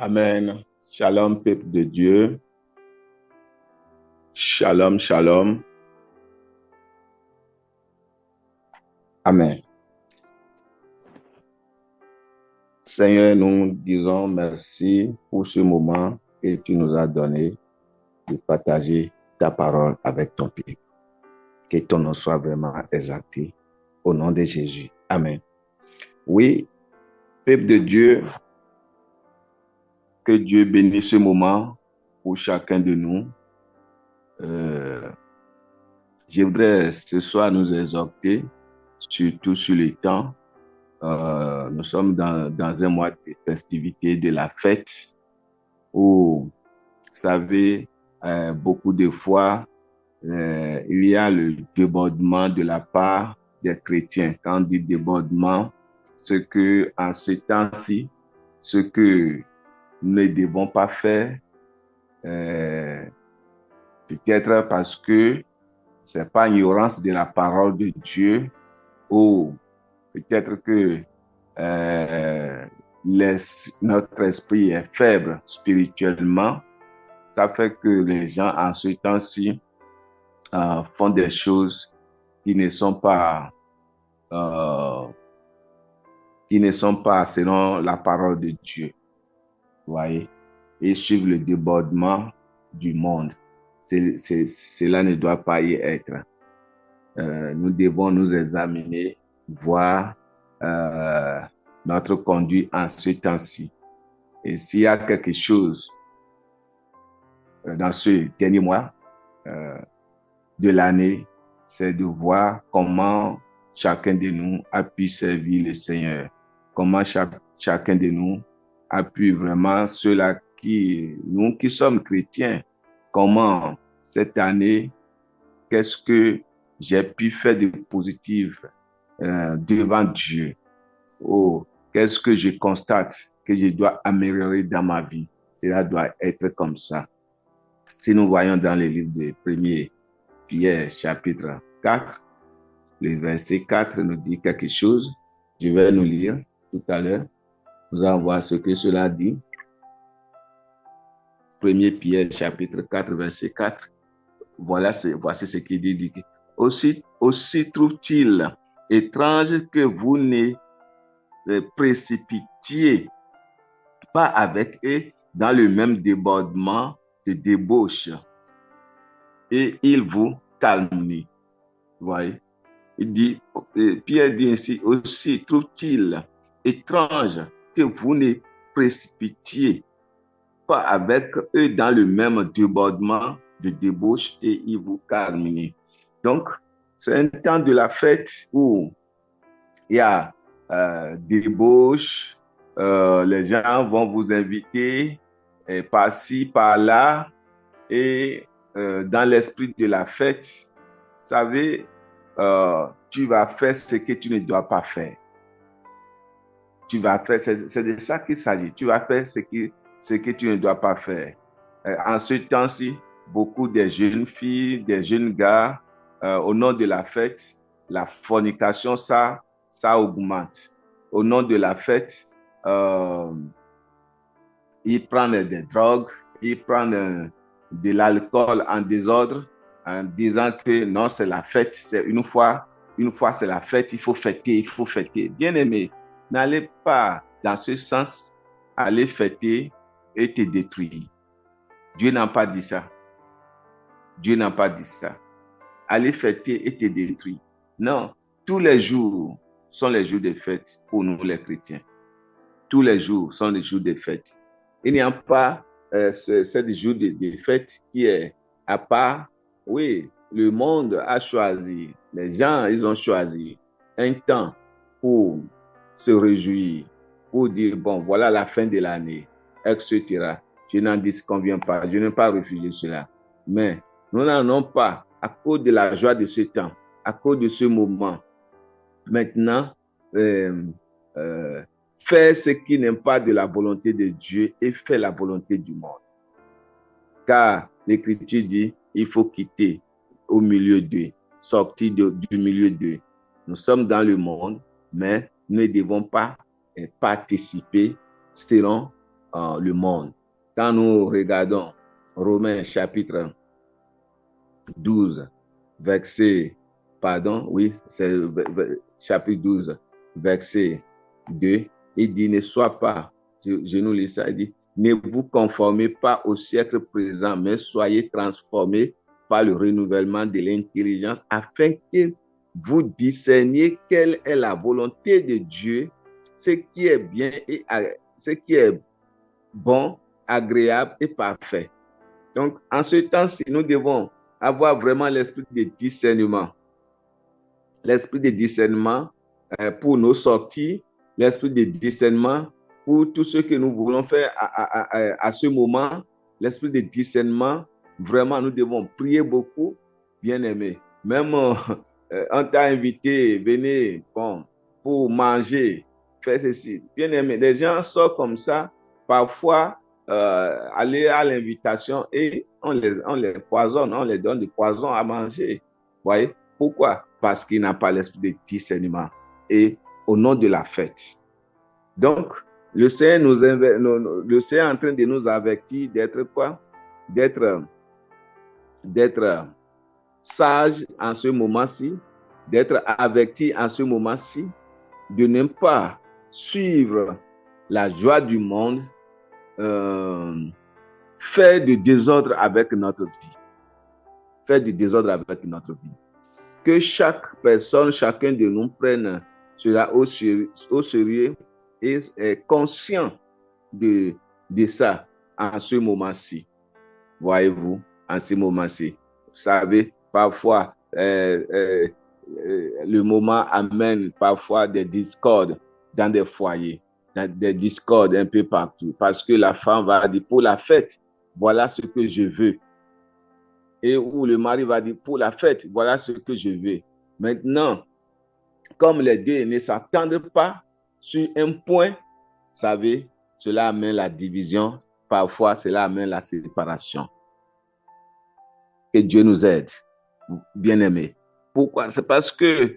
Amen. Shalom, peuple de Dieu. Shalom, shalom. Amen. Seigneur, nous disons merci pour ce moment que tu nous as donné de partager ta parole avec ton peuple. Que ton nom soit vraiment exalté au nom de Jésus. Amen. Oui, peuple de Dieu, que Dieu bénisse ce moment pour chacun de nous. Je voudrais ce soir nous exhorter, surtout sur le temps. Nous sommes dans un mois de festivité, de la fête, où, vous savez, beaucoup de fois, il y a le débordement de la part des chrétiens. Quand on dit débordement, c'est que en ce temps-ci, ce que nous ne devons pas faire, peut-être parce que c'est pas ignorance de la parole de Dieu, ou peut-être que notre esprit est faible spirituellement. Ça fait que les gens en ce temps-ci font des choses qui ne sont pas selon la parole de Dieu. Vous voyez? Et suivent le débordement du monde. Cela ne doit pas y être. Nous devons nous examiner, voir notre conduite en ce temps-ci. Et s'il y a quelque chose dans ce dernier mois de l'année, c'est de voir comment chacun de nous a pu servir le Seigneur, comment chacun de nous a pu vraiment, nous qui sommes chrétiens, comment cette année, qu'est-ce que j'ai pu faire de positif devant Dieu. Oh, qu'est-ce que je constate que je dois améliorer dans ma vie. Cela doit être comme ça. Si nous voyons dans le livre de 1er Pierre, chapitre 4, le verset 4 nous dit quelque chose. Je vais nous lire tout à l'heure. Nous allons voir ce que cela dit. 1er Pierre, chapitre 4, verset 4. Voici ce qu'il dit. Aussi trouve-t-il étrange que vous ne précipitiez pas avec eux dans le même débordement de débauche. Et il vous calmie. Vous voyez? Pierre dit ainsi, aussi trouve-t-il étrange que vous ne précipitiez pas avec eux dans le même débordement de débauche et il vous calmie. Donc, c'est un temps de la fête où il y a débauche, les gens vont vous inviter par-ci, par-là, et dans l'esprit de la fête, vous savez, tu vas faire ce que tu ne dois pas faire. Tu vas faire, c'est de ça qu'il s'agit. Tu vas faire ce que tu ne dois pas faire. En ce temps-ci, beaucoup de jeunes filles, des jeunes gars, au nom de la fête, la fornication, ça augmente. Au nom de la fête, ils prennent des drogues, ils prennent de l'alcool en désordre, en disant que non, c'est la fête, c'est une fois c'est la fête, il faut fêter. Bien aimé, n'allez pas dans ce sens, aller fêter et te détruire. Dieu n'a pas dit ça. Dieu n'a pas dit ça. Aller fêter et te détruire. Non, tous les jours sont les jours de fête pour nous les chrétiens. Tous les jours sont les jours de fête. Il n'y a pas ce jour de fête qui est à part. Oui, le monde a choisi, les gens, ils ont choisi un temps pour se réjouir, pour dire, bon, voilà la fin de l'année, etc. Je n'en disconviens pas, je n'ai pas refusé cela. Mais nous n'en avons pas, à cause de la joie de ce temps, à cause de ce moment. Maintenant, faire ce qui n'est pas de la volonté de Dieu et faire la volonté du monde. Car l'Écriture dit, il faut quitter au milieu d'eux, sortir du milieu d'eux. Nous sommes dans le monde, mais nous ne devons pas participer selon le monde. Quand nous regardons Romains chapitre 12, verset, pardon, oui, c'est chapitre 12, verset 2, il dit, ne sois pas, je nous lis ça, il dit, ne vous conformez pas au siècle présent, mais soyez transformés par le renouvellement de l'intelligence afin que vous discerniez quelle est la volonté de Dieu, ce qui est bien et ce qui est bon, agréable et parfait. Donc, en ce temps-ci, nous devons avoir vraiment l'esprit de discernement. L'esprit de discernement pour nos sorties, l'esprit de discernement pour tout ce que nous voulons faire à ce moment, l'esprit de discernement, vraiment, nous devons prier beaucoup, bien aimé. Même on t'a invité, venez, bon, pour manger, faire ceci. Bien aimé, les gens sortent comme ça, parfois, aller à l'invitation et on les poisonne, on les donne du poison à manger. Vous voyez? Pourquoi? Parce qu'il n'a pas l'esprit de discernement et au nom de la fête. Donc, le Seigneur est en train de nous avertir d'être quoi? D'être sage en ce moment-ci, d'être averti en ce moment-ci, de ne pas suivre la joie du monde, faire du désordre avec notre vie. Faire du désordre avec notre vie. Que chaque personne, chacun de nous prenne cela au sérieux et est conscient de ça en ce moment-ci. Voyez-vous, en ce moment-ci. Vous savez, parfois, le moment amène parfois des discordes dans des foyers, des discordes un peu partout, parce que la femme va dire, pour la fête, voilà ce que je veux. Et où le mari va dire, pour la fête, voilà ce que je veux. Maintenant, comme les deux ne s'attendent pas sur un point, vous savez, cela amène la division, parfois cela amène la séparation. Que Dieu nous aide, bien-aimés. Pourquoi? C'est parce que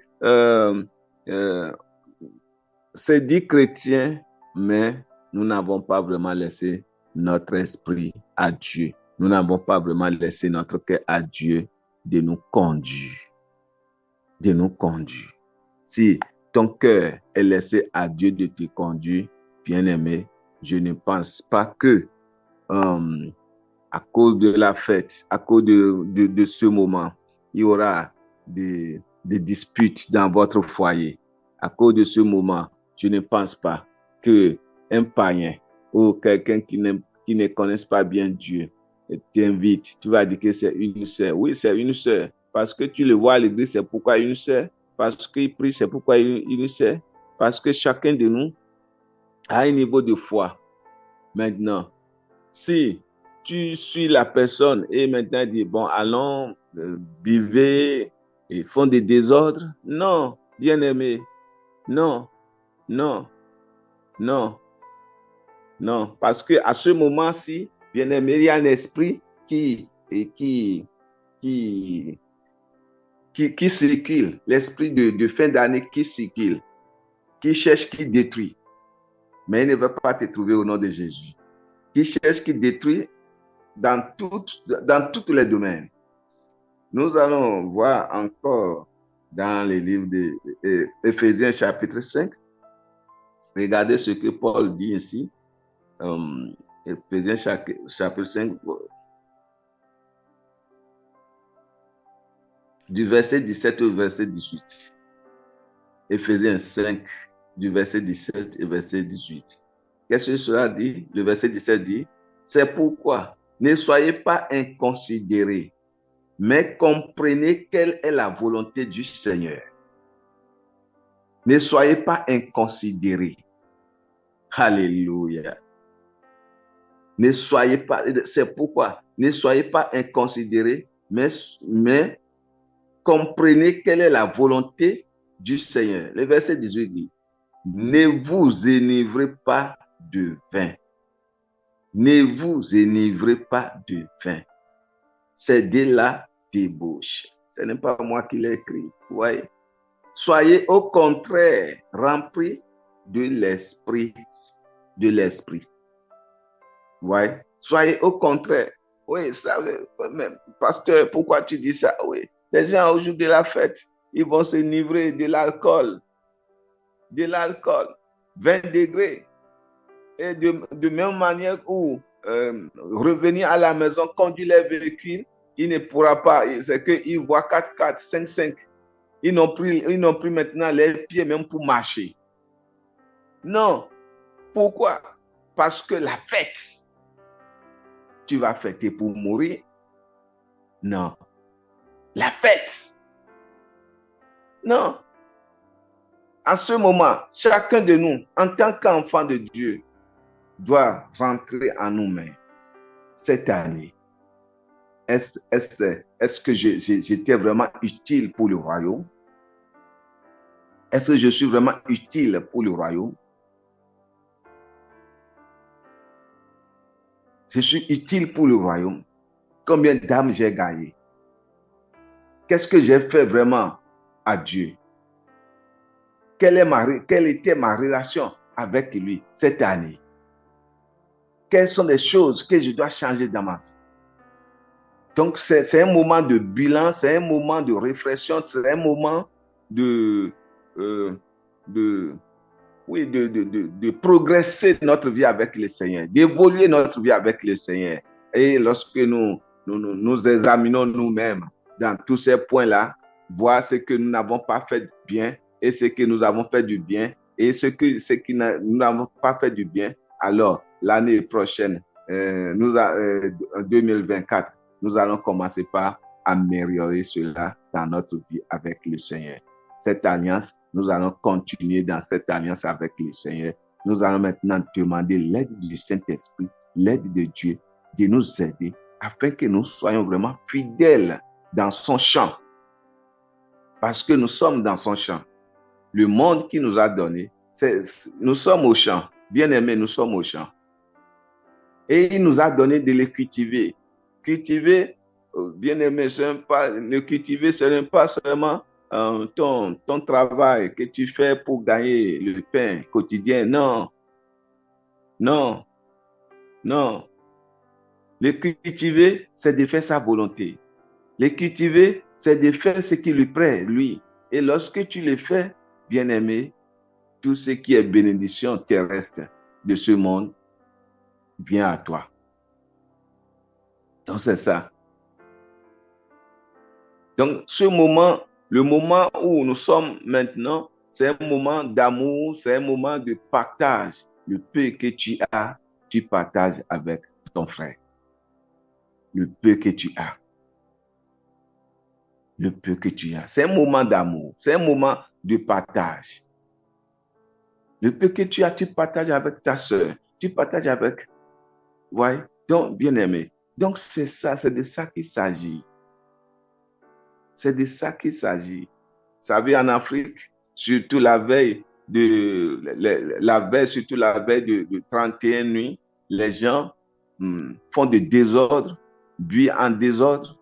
c'est dit chrétien, mais nous n'avons pas vraiment laissé notre esprit à Dieu. Nous n'avons pas vraiment laissé notre cœur à Dieu de nous conduire. De nous conduire. Si ton cœur est laissé à Dieu de te conduire, bien-aimé, je ne pense pas que à cause de la fête, à cause de ce moment, il y aura des disputes dans votre foyer. À cause de ce moment, je ne pense pas qu'un païen ou quelqu'un qui ne connaisse pas bien Dieu t'invite. Tu vas dire que c'est une sœur. Oui, c'est une sœur. Parce que tu le vois à l'église, c'est pourquoi une sœur. Parce qu'il prie, c'est pourquoi une sœur. Parce que chacun de nous a un niveau de foi. Maintenant, si tu suis la personne et maintenant dis, bon, allons buvez et font des désordres. Non, bien-aimé. Non, non, non, non. Parce qu'à ce moment-ci, bien-aimé, il y a un esprit qui circule. L'esprit de fin d'année qui circule, qui cherche, qui détruit. Mais il ne veut pas te trouver au nom de Jésus. Qui cherche, qui détruit dans tous les domaines. Nous allons voir encore dans les livres d'Éphésiens chapitre 5. Regardez ce que Paul dit ici. Éphésiens chapitre 5, du verset 17 au verset 18. Éphésiens 5, du verset 17 et verset 18. Qu'est-ce que cela dit? Le verset 17 dit, c'est pourquoi ne soyez pas inconsidérés, mais comprenez quelle est la volonté du Seigneur. Ne soyez pas inconsidérés. Alléluia. Ne soyez pas, c'est pourquoi ne soyez pas inconsidérés, mais comprenez quelle est la volonté du Seigneur. Le verset 18 dit, ne vous enivrez pas de vin. Ne vous enivrez pas de vin. C'est de la débauche. Ce n'est pas moi qui l'ai écrit. Vous voyez? Soyez au contraire remplis de l'esprit. De l'esprit. Ouais. Soyez au contraire. Oui, ça, mais, pasteur, pourquoi tu dis ça? Oui. Les gens au jour de la fête, ils vont se livrer de l'alcool, 20 degrés. Et de même manière où revenir à la maison, conduire les véhicules, il ne pourra pas. C'est qu'ils voient 4x4, 5x5. Ils n'ont plus maintenant les pieds même pour marcher. Non. Pourquoi? Parce que la fête, tu vas fêter pour mourir? Non. La fête? Non. En ce moment, chacun de nous, en tant qu'enfant de Dieu, doit rentrer en nous-mêmes cette année. Est-ce que j'étais vraiment utile pour le royaume? Est-ce que je suis vraiment utile pour le royaume? Je suis utile pour le royaume. Combien d'âmes j'ai gagné? Qu'est-ce que j'ai fait vraiment à Dieu? Quelle était ma relation avec lui cette année? Quelles sont les choses que je dois changer dans ma vie? Donc, c'est un moment de bilan, c'est un moment de réflexion, c'est un moment de, de progresser notre vie avec le Seigneur, d'évoluer notre vie avec le Seigneur. Et lorsque nous examinons nous-mêmes dans tous ces points-là, voir ce que nous n'avons pas fait bien et ce que nous avons fait du bien et ce que nous n'avons pas fait du bien, alors l'année prochaine, en 2024, nous allons commencer par améliorer cela dans notre vie avec le Seigneur. Cette alliance, nous allons continuer dans cette alliance avec le Seigneur. Nous allons maintenant demander l'aide du Saint-Esprit, l'aide de Dieu, de nous aider afin que nous soyons vraiment fidèles dans son champ. Parce que nous sommes dans son champ. Le monde qui nous a donné, nous sommes au champ. Bien-aimés, nous sommes au champ. Et il nous a donné de les cultiver. Cultiver, bien-aimé, le cultiver, ce n'est pas seulement ton travail que tu fais pour gagner le pain quotidien. Non. Non. Non. Le cultiver, c'est de faire sa volonté. Le cultiver, c'est de faire ce qui lui plaît, lui. Et lorsque tu le fais, bien-aimé, tout ce qui est bénédiction terrestre de ce monde vient à toi. Donc, c'est ça. Donc, le moment où nous sommes maintenant, c'est un moment d'amour, c'est un moment de partage. Le peu que tu as, tu partages avec ton frère. Le peu que tu as. Le peu que tu as. C'est un moment d'amour, c'est un moment de partage. Le peu que tu as, tu partages avec ta soeur, tu partages avec... Ouais, donc, bien-aimé. Donc, c'est ça, c'est de ça qu'il s'agit. C'est de ça qu'il s'agit. Vous savez, en Afrique, surtout la veille de 31 nuits, les gens font des désordres, buient en désordre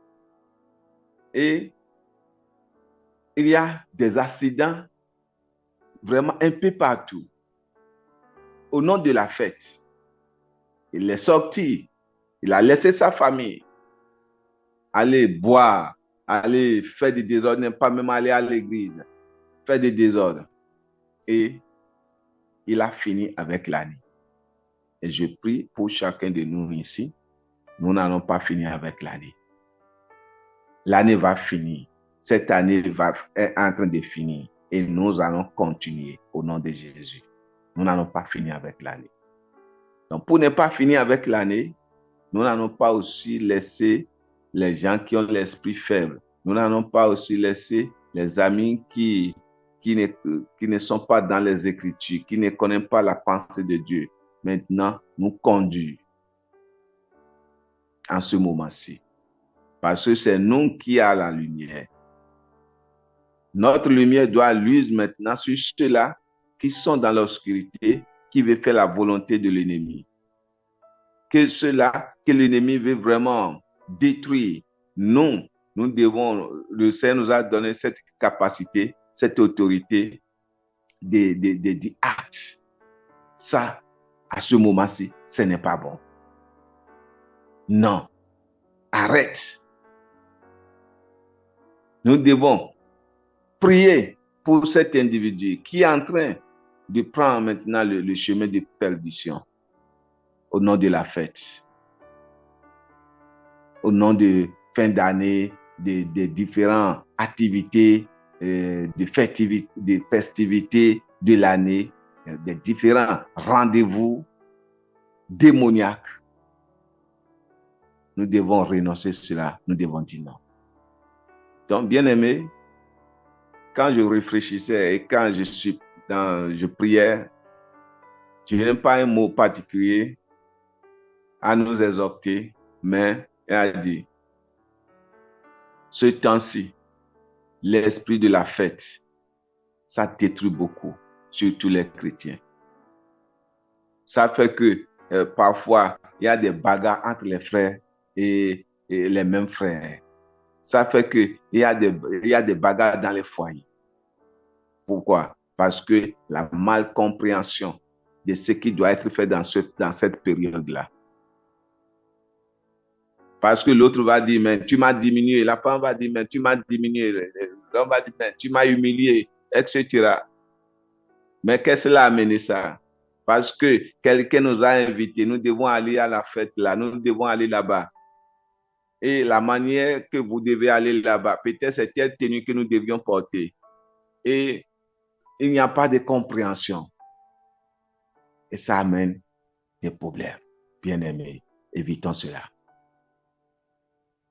et il y a des accidents vraiment un peu partout. Au nom de la fête, il est sorti, il a laissé sa famille aller boire, aller faire des désordres, n'est pas même aller à l'église, faire des désordres. Et il a fini avec l'année. Et je prie pour chacun de nous ici, nous n'allons pas finir avec l'année. L'année va finir. Cette année est en train de finir. Et nous allons continuer au nom de Jésus. Nous n'allons pas finir avec l'année. Donc, pour ne pas finir avec l'année, nous n'allons pas aussi laisser les gens qui ont l'esprit faible. Nous n'allons pas aussi laisser les amis qui ne sont pas dans les Écritures, qui ne connaissent pas la pensée de Dieu. Maintenant, nous conduire en ce moment-ci. Parce que c'est nous qui avons la lumière. Notre lumière doit luire maintenant sur ceux-là qui sont dans l'obscurité, qui veulent faire la volonté de l'ennemi. Que ceux-là que l'ennemi veut vraiment détruire. Nous devons, le Seigneur nous a donné cette capacité, cette autorité de acte. Ça, à ce moment-ci, ce n'est pas bon. Non, arrête. Nous devons prier pour cet individu qui est en train de prendre maintenant le chemin de perdition au nom de la fête, au nom de fin d'année, des différentes activités, des festivités de l'année, des différents rendez-vous démoniaques. Nous devons renoncer à cela, nous devons dire non. Donc, bien aimé, quand je réfléchissais et quand je priais, je n'ai pas un mot particulier à nous exhorter, mais elle a dit, ce temps-ci, l'esprit de la fête, ça détruit beaucoup, surtout les chrétiens. Ça fait que parfois, il y a des bagarres entre les frères et les mêmes frères. Ça fait qu'il y a des bagarres dans les foyers. Pourquoi? Parce que la malcompréhension de ce qui doit être fait dans cette période-là. Parce que l'autre va dire, mais tu m'as diminué. La femme va dire, mais tu m'as diminué. L'homme va dire, mais tu m'as humilié, etc. Mais qu'est-ce qui a amené ça? Parce que quelqu'un nous a invités, nous devons aller à la fête là, nous devons aller là-bas. Et la manière que vous devez aller là-bas, peut-être c'est telle tenue que nous devions porter. Et il n'y a pas de compréhension. Et ça amène des problèmes. Bien aimés, évitons cela.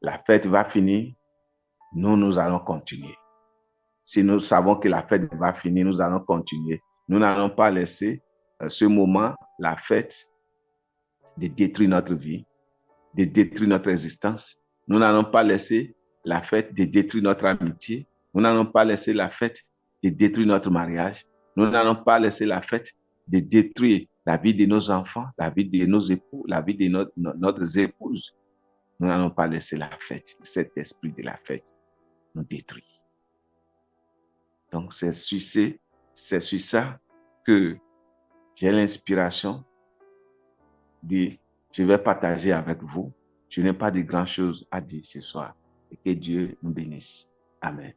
La fête va finir, nous allons continuer. Si nous savons que la fête va finir, nous allons continuer. Nous n'allons pas laisser ce moment, la fête, de détruire notre vie, de détruire notre existence. Nous n'allons pas laisser la fête de détruire notre amitié. Nous n'allons pas laisser la fête de détruire notre mariage. Nous n'allons pas laisser la fête de détruire la vie de nos enfants, la vie de nos époux, la vie de notre épouse. Nous n'allons pas laisser la fête, cet esprit de la fête, nous détruire. Donc, c'est sur ça que j'ai l'inspiration de, je vais partager avec vous. Je n'ai pas de grand chose à dire ce soir. Et que Dieu nous bénisse. Amen.